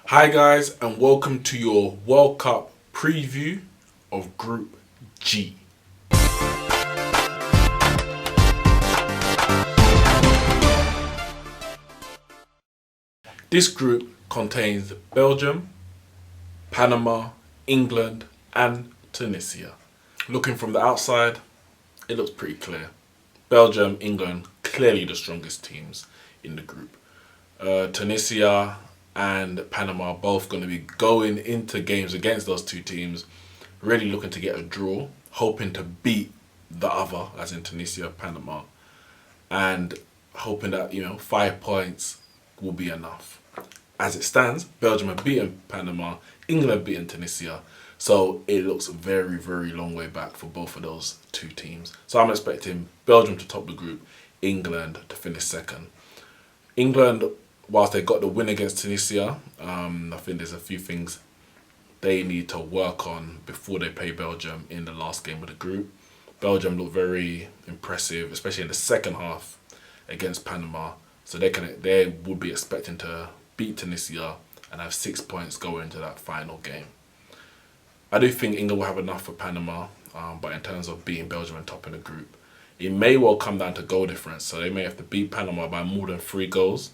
Hi guys, and welcome to your World Cup preview of Group G. This group contains Belgium, Panama, England and Tunisia. Looking from the outside, it looks pretty clear. Belgium, England, clearly the strongest teams in the group. Tunisia and Panama are both going to be going into games against those two teams, really looking to get a draw, hoping to beat the other, as in Tunisia, Panama, and hoping that 5 points will be enough. As it stands, Belgium have beaten Panama, England have beaten Tunisia, so it looks very, very long way back for both of those two teams. So I'm expecting Belgium to top the group, England to finish second. England, whilst they got the win against Tunisia, I think there's a few things they need to work on before they play Belgium in the last game of the group. Belgium looked very impressive, especially in the second half against Panama. So they would be expecting to beat Tunisia and have 6 points going into that final game. I do think England will have enough for Panama, but in terms of beating Belgium and topping the group, it may well come down to goal difference. So they may have to beat Panama by more than 3 goals.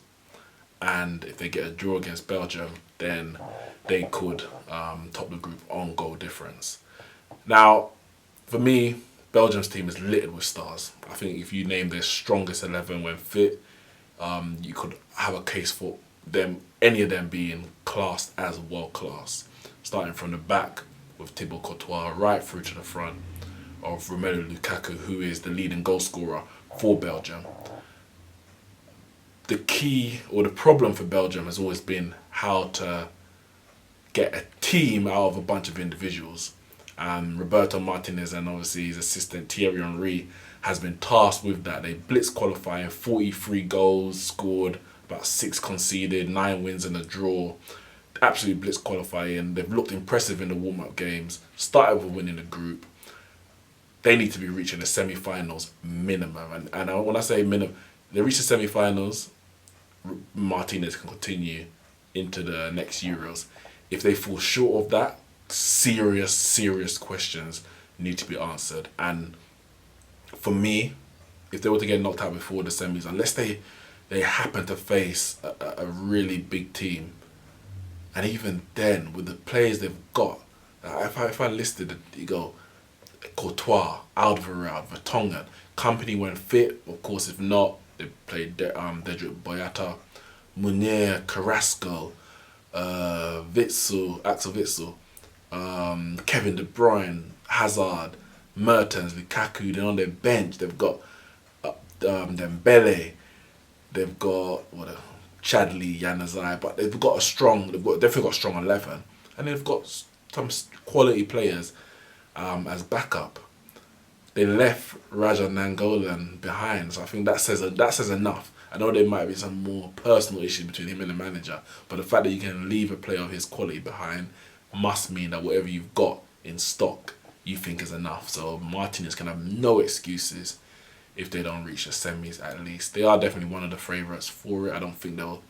And if they get a draw against Belgium, then they could top the group on goal difference. Now, for me, Belgium's team is littered with stars. I think if you name their strongest 11 when fit, you could have a case for any of them being classed as world class. Starting from the back with Thibaut Courtois right through to the front of Romelu Lukaku, who is the leading goal scorer for Belgium. The key or the problem for Belgium has always been how to get a team out of a bunch of individuals. Roberto Martinez and obviously his assistant Thierry Henry has been tasked with that. They blitz qualifying, 43 goals scored, about 6 conceded, 9 wins and a draw. Absolutely blitz qualifying. They've looked impressive in the warm-up games. Started with winning the group. They need to be reaching the semi-finals minimum. And when I say minimum, they reach the semi-finals, Martinez can continue into the next Euros. If they fall short of that, serious questions need to be answered. And for me, if they were to get knocked out before the semis, unless they happen to face a really big team, and even then, with the players they've got, if I listed it, you go, Courtois, Alderweireld, Vertonghen, Company when fit, of course. If not, they played Dedrick Boyata, Munier, Carrasco, Axel Witsel, Kevin De Bruyne, Hazard, Mertens, Lukaku. Then on their bench, they've got Dembele, they've got Chadli, Januzaj, but they've definitely got a strong 11, and they've got some quality players as backup. They left Raja Nangolan behind, so I think that says enough. I know there might be some more personal issues between him and the manager, but the fact that you can leave a player of his quality behind must mean that whatever you've got in stock you think is enough. So Martinez can have no excuses if they don't reach the semis at least. They are definitely one of the favourites for it. I don't think they'll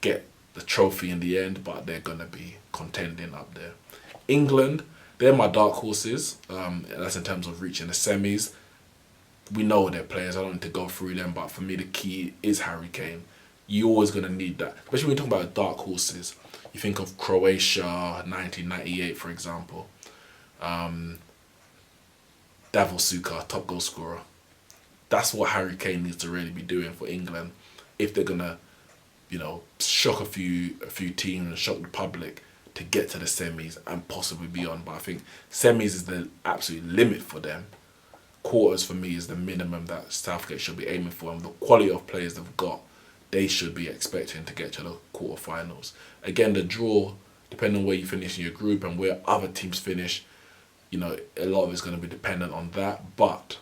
get the trophy in the end, but they're going to be contending up there. England, they're my dark horses. That's in terms of reaching the semis. We know their players. I don't need to go through them, but for me, the key is Harry Kane. You're always going to need that, especially when you talk about dark horses. You think of Croatia, 1998, for example. Davor Suker, top goal scorer. That's what Harry Kane needs to really be doing for England if they're going to, shock a few teams and shock the public to get to the semis and possibly beyond. But I think semis is the absolute limit for them. Quarters for me is the minimum that Southgate should be aiming for, and the quality of players they've got, they should be expecting to get to the quarterfinals. Again, the draw, depending on where you finish in your group and where other teams finish, a lot of it's going to be dependent on that. But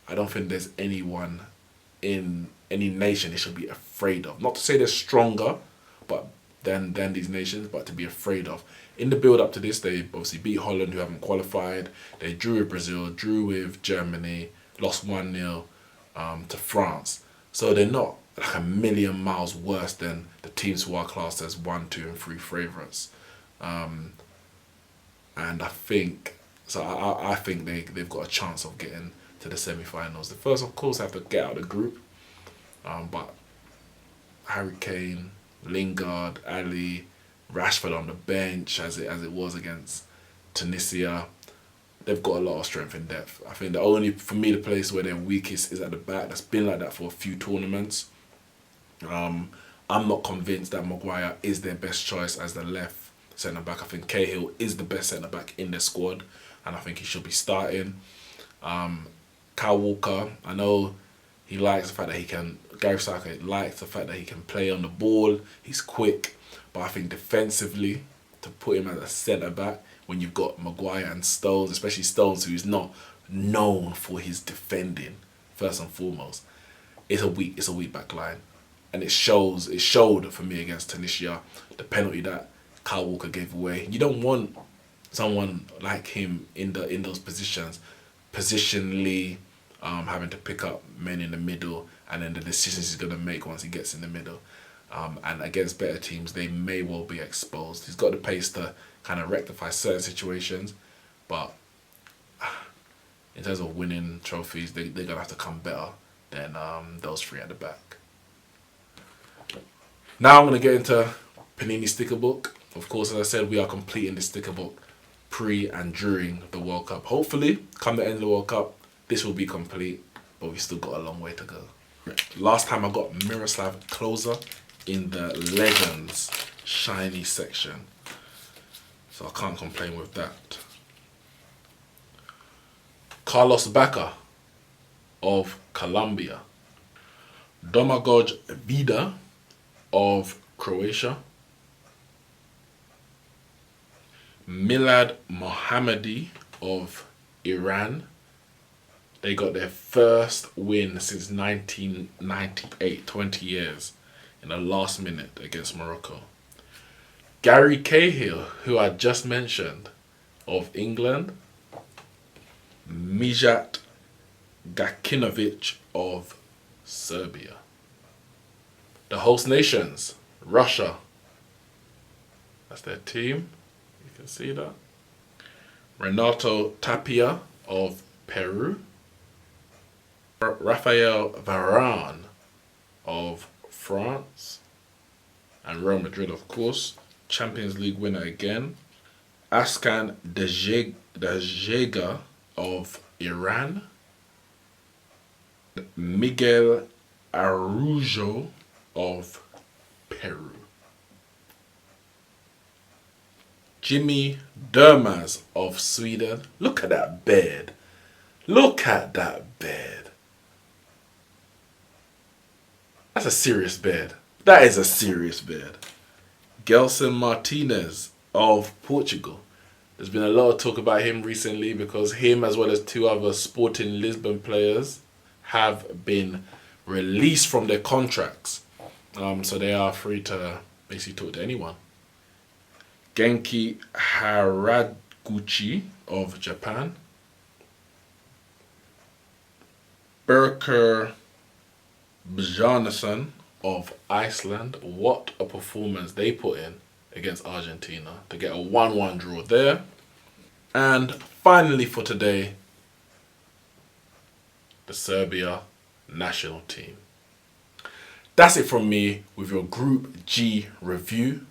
I don't think there's anyone in any nation they should be afraid of. Not to say they're stronger, but than these nations, but to be afraid of. In the build up to this, they obviously beat Holland, who haven't qualified. They drew with Brazil, drew with Germany, lost 1-0 to France. So they're not like a million miles worse than the teams who are classed as 1, 2, and 3 favourites. And I think I think they've got a chance of getting to the semi-finals. The first, of course, have to get out of the group. But Harry Kane, Lingard, Ali, Rashford on the bench as it was against Tunisia. They've got a lot of strength in depth. I think the place where they're weakest is at the back. That's been like that for a few tournaments. I'm not convinced that Maguire is their best choice as the left centre back. I think Cahill is the best centre back in their squad, and I think he should be starting. Kyle Walker, I know he likes the fact that he can. Gary Southgate likes the fact that he can play on the ball. He's quick, but I think defensively, to put him as a centre back when you've got Maguire and Stones, especially Stones, who's not known for his defending first and foremost, it's a weak back line, and it showed for me against Tunisia. The penalty that Kyle Walker gave away. You don't want someone like him in those positions, positionally having to pick up men in the middle, and then the decisions he's going to make once he gets in the middle. And against better teams, they may well be exposed. He's got the pace to kind of rectify certain situations, but in terms of winning trophies, they're going to have to come better than those 3 at the back. Now I'm going to get into Panini Sticker Book. Of course, as I said, we are completing the sticker book pre and during the World Cup. Hopefully, come the end of the World Cup, this will be complete, but we've still got a long way to go. Last time I got Miroslav Klose in the Legends shiny section, so I can't complain with that. Carlos Bacca of Colombia. Domagoj Vida of Croatia. Milad Mohammadi of Iran. They got their first win since 1998, 20 years, in the last minute against Morocco. Gary Cahill, who I just mentioned, of England. Mijat Gakinovic of Serbia. The host nations, Russia. That's their team. You can see that. Renato Tapia of Peru. Rafael Varane of France. And Real Madrid, of course. Champions League winner again. Askan Dejega of Iran. Miguel Araujo of Peru. Jimmy Dermaz of Sweden. Look at that beard. Look at that beard. That's a serious beard. That is a serious beard. Gelson Martinez of Portugal. There's been a lot of talk about him recently because him, as well as 2 other Sporting Lisbon players, have been released from their contracts. So they are free to basically talk to anyone. Genki Haraguchi of Japan. Birker Bjarnason of Iceland. What a performance they put in against Argentina to get a 1-1 draw there. And finally for today, the Serbia national team. That's it from me with your Group G review.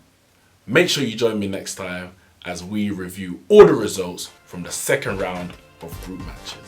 Make sure you join me next time as we review all the results from the second round of group matches.